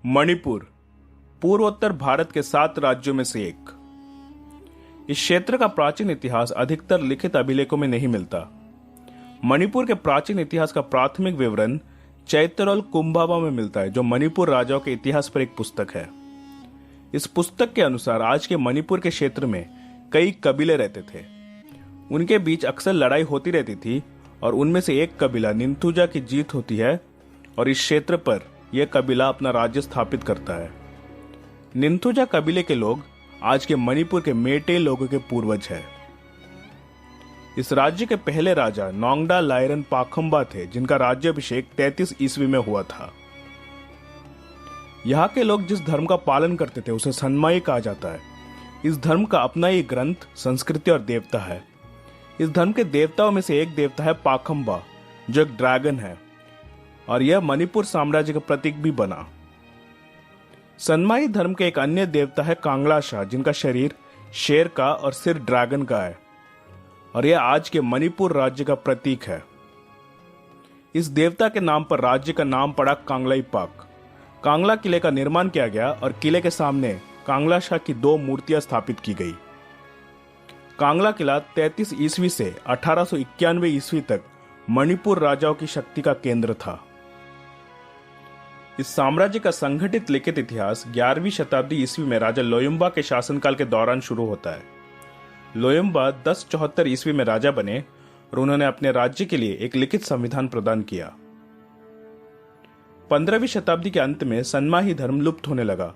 मणिपुर पूर्वोत्तर भारत के 7 राज्यों में से एक। इस क्षेत्र का प्राचीन इतिहास अधिकतर लिखित अभिलेखों में नहीं मिलता। मणिपुर के प्राचीन इतिहास का प्राथमिक विवरण चैतरौल कुंभाबा में मिलता है, जो मणिपुर राजाओं के इतिहास पर एक पुस्तक है। इस पुस्तक के अनुसार आज के मणिपुर के क्षेत्र में कई कबीले रहते थे। उनके बीच अक्सर लड़ाई होती रहती थी और उनमें से एक कबीला निंथुजा की जीत होती है और इस क्षेत्र पर यह कबीला अपना राज्य स्थापित करता है। निंथुजा कबीले के लोग आज के मणिपुर के मेटे लोगों के पूर्वज हैं। इस राज्य के पहले राजा नोंगडा लाइरन पाखंबा थे, जिनका राज्याभिषेक 33 ईस्वी में हुआ था। यहाँ के लोग जिस धर्म का पालन करते थे उसे सनमाई कहा जाता है। इस धर्म का अपना ही ग्रंथ, संस्कृति और देवता है। इस धर्म के देवताओं में से एक देवता है पाखंबा, जो एक ड्रैगन है और यह मणिपुर साम्राज्य का प्रतीक भी बना। सनमाई धर्म के एक अन्य देवता है कांगलाशा, जिनका शरीर शेर का और सिर ड्रैगन का है और यह आज के मणिपुर राज्य का प्रतीक है। इस देवता के नाम पर राज्य का नाम पड़ा कांगलाईपाक। कांगला किले का निर्माण किया गया और किले के सामने कांगलाशा की 2 मूर्तियां स्थापित की गई। कांगला किला 33 ईस्वी से 1891 ईस्वी तक मणिपुर राजाओं की शक्ति का केंद्र था। इस साम्राज्य का संगठित लिखित इतिहास 11वीं शताब्दी ईस्वी में राजा लोयम्बा के शासनकाल के दौरान शुरू होता है। लोयम्बा 1074 ईस्वी में राजा बने और उन्होंने अपने राज्य के लिए एक लिखित संविधान प्रदान किया। 15वीं शताब्दी के अंत में सनमाही धर्म लुप्त होने लगा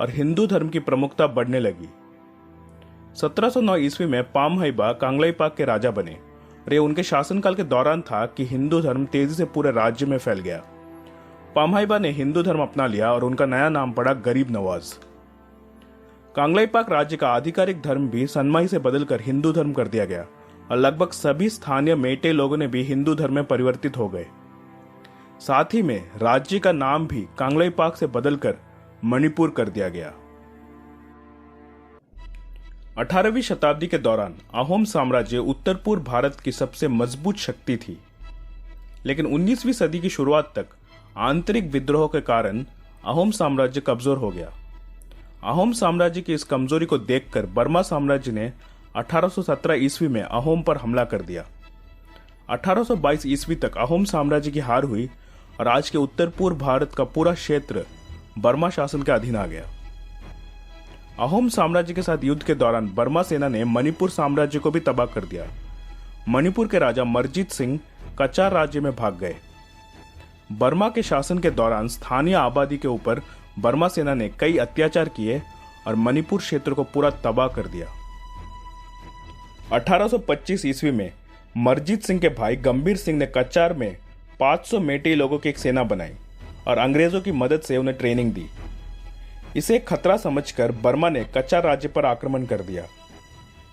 और हिंदू धर्म की प्रमुखता बढ़ने लगी। 1709 ईस्वी में पामहाइबा कांगलाईपाक के राजा बने और यह उनके शासनकाल के दौरान था कि हिंदू धर्म तेजी से पूरे राज्य में फैल गया। पामहाइबा ने हिंदू धर्म अपना लिया और उनका नया नाम पड़ा गरीब नवाज। कांगलाईपाक राज्य का आधिकारिक धर्म भी सनमाही से बदलकर हिंदू धर्म कर दिया गया और लगभग सभी स्थानीय मेटे लोगों ने भी हिंदू धर्म में परिवर्तित हो गए। साथ ही में राज्य का नाम भी कांगलाईपाक से बदलकर मणिपुर कर दिया गया। 18वीं शताब्दी के दौरान अहोम साम्राज्य उत्तर पूर्व भारत की सबसे मजबूत शक्ति थी, लेकिन 19वीं सदी की शुरुआत तक आंतरिक विद्रोह के कारण अहोम साम्राज्य कमजोर हो गया। अहोम साम्राज्य की इस कमजोरी को देखकर बर्मा साम्राज्य ने 1817 ईस्वी में अहोम पर हमला कर दिया। 1822 ईस्वी तक अहोम साम्राज्य की हार हुई और आज के उत्तर पूर्व भारत का पूरा क्षेत्र बर्मा शासन के अधीन आ गया। अहोम साम्राज्य के साथ युद्ध के दौरान बर्मा सेना ने मणिपुर साम्राज्य को भी तबाह कर दिया। मणिपुर के राजा मरजीत सिंह कचार राज्य में भाग गए। बर्मा के शासन के दौरान स्थानीय आबादी के ऊपर बर्मा सेना ने कई अत्याचार किए और मणिपुर क्षेत्र को पूरा तबाह कर दिया। 1825 ईस्वी में मरजीत सिंह के भाई गंभीर सिंह ने कचार में 500 मेटे लोगों की एक सेना बनाई और अंग्रेजों की मदद से उन्हें ट्रेनिंग दी। इसे एक खतरा समझकर बर्मा ने कचार राज्य पर आक्रमण कर दिया।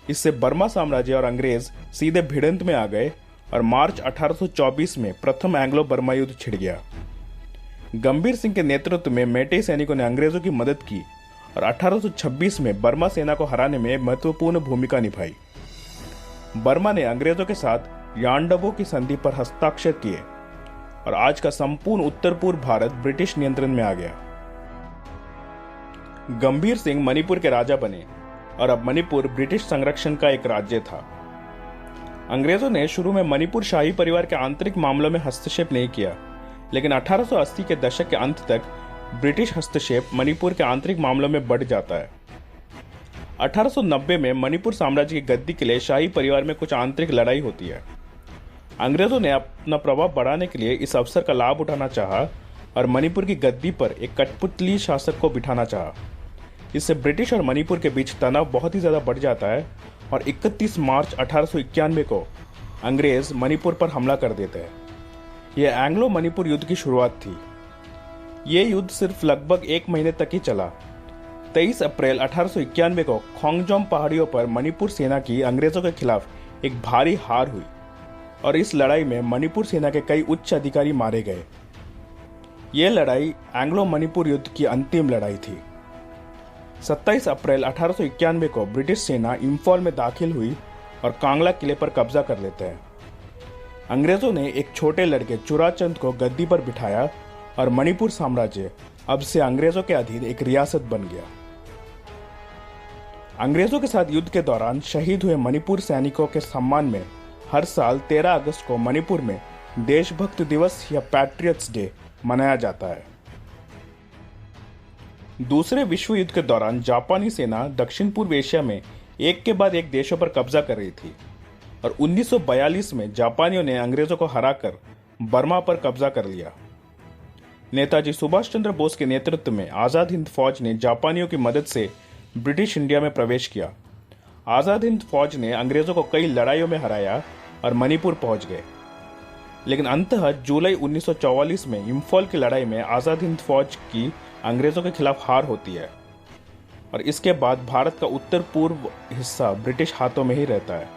इससे बर्मा साम्राज्य और अंग्रेज सीधे भिड़ंत में आ गए और मार्च 1824 में प्रथम एंग्लो बर्मा युद्ध छिड़ गया। गंभीर सिंह के नेतृत्व में मेटे सैनिकों ने अंग्रेजों की मदद की और 1826 में बर्मा सेना को हराने में महत्वपूर्ण भूमिका निभाई। बर्मा ने अंग्रेजों के साथ यांडबो की संधि पर हस्ताक्षर किए और आज का संपूर्ण उत्तर पूर्व भारत ब्रिटिश नियंत्रण में आ गया। गंभीर सिंह मणिपुर के राजा बने और अब मणिपुर ब्रिटिश संरक्षण का एक राज्य था। अंग्रेजों ने शुरू में मणिपुर शाही परिवार के आंतरिक मामलों में हस्तक्षेप नहीं किया, लेकिन 1880 के दशक के अंत तक ब्रिटिश हस्तक्षेप मणिपुर के आंतरिक मामलों में बढ़ जाता है। 1890 में मणिपुर साम्राज्य की गद्दी के लिए शाही परिवार में कुछ आंतरिक लड़ाई होती है। अंग्रेजों ने अपना प्रभाव बढ़ाने के लिए इस अवसर का लाभ उठाना चाहा और मणिपुर की गद्दी पर एक कठपुतली शासक को बिठाना चाहा। इससे ब्रिटिश और मणिपुर के बीच तनाव बहुत ही ज्यादा बढ़ जाता है और 31 मार्च 1891 को अंग्रेज मणिपुर पर हमला कर देते हैं। यह एंग्लो मणिपुर युद्ध की शुरुआत थी। यह युद्ध सिर्फ लगभग 1 महीने तक ही चला। 23 अप्रैल 1891 को खोंगजोम पहाड़ियों पर मणिपुर सेना की अंग्रेजों के खिलाफ एक भारी हार हुई और इस लड़ाई में मणिपुर सेना के कई उच्च अधिकारी मारे गए। यह लड़ाई एंग्लो मणिपुर युद्ध की अंतिम लड़ाई थी। 27 अप्रैल 1891 को ब्रिटिश सेना इंफॉल में दाखिल हुई और कांगला किले पर कब्जा कर लेते हैं। अंग्रेजों ने एक छोटे लड़के चुराचंद को गद्दी पर बिठाया और मणिपुर साम्राज्य अब से अंग्रेजों के अधीन एक रियासत बन गया। अंग्रेजों के साथ युद्ध के दौरान शहीद हुए मणिपुर सैनिकों के सम्मान में हर साल 13 अगस्त को मणिपुर में देशभक्त दिवस या पैट्रियट्स डे मनाया जाता है। दूसरे विश्व युद्ध के दौरान जापानी सेना दक्षिण पूर्व एशिया में एक के बाद एक देशों पर कब्जा कर रही थी और 1942 में जापानियों ने अंग्रेजों को हराकर बर्मा पर कब्जा कर लिया। नेताजी सुभाष चंद्र बोस के नेतृत्व में आजाद हिंद फौज ने जापानियों की मदद से ब्रिटिश इंडिया में प्रवेश किया। आजाद हिंद फौज ने अंग्रेजों को कई लड़ाइयों में हराया और मणिपुर पहुंच गए, लेकिन अंततः जुलाई 1944 में इम्फॉल की लड़ाई में आजाद हिंद फौज की अंग्रेजों के खिलाफ हार होती है और इसके बाद भारत का उत्तर पूर्व हिस्सा ब्रिटिश हाथों में ही रहता है।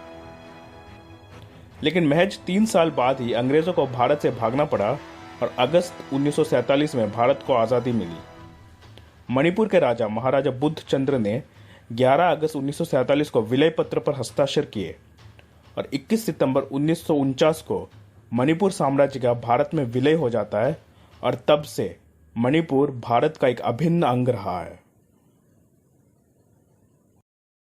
लेकिन महज 3 साल बाद ही अंग्रेजों को भारत से भागना पड़ा और अगस्त 1947 में भारत को आज़ादी मिली। मणिपुर के राजा महाराजा बुद्ध चंद्र ने 11 अगस्त 1947 को विलय पत्र पर हस्ताक्षर किए और 21 सितंबर 1949 को मणिपुर साम्राज्य का भारत में विलय हो जाता है और तब से मणिपुर भारत का एक अभिन्न अंग रहा है।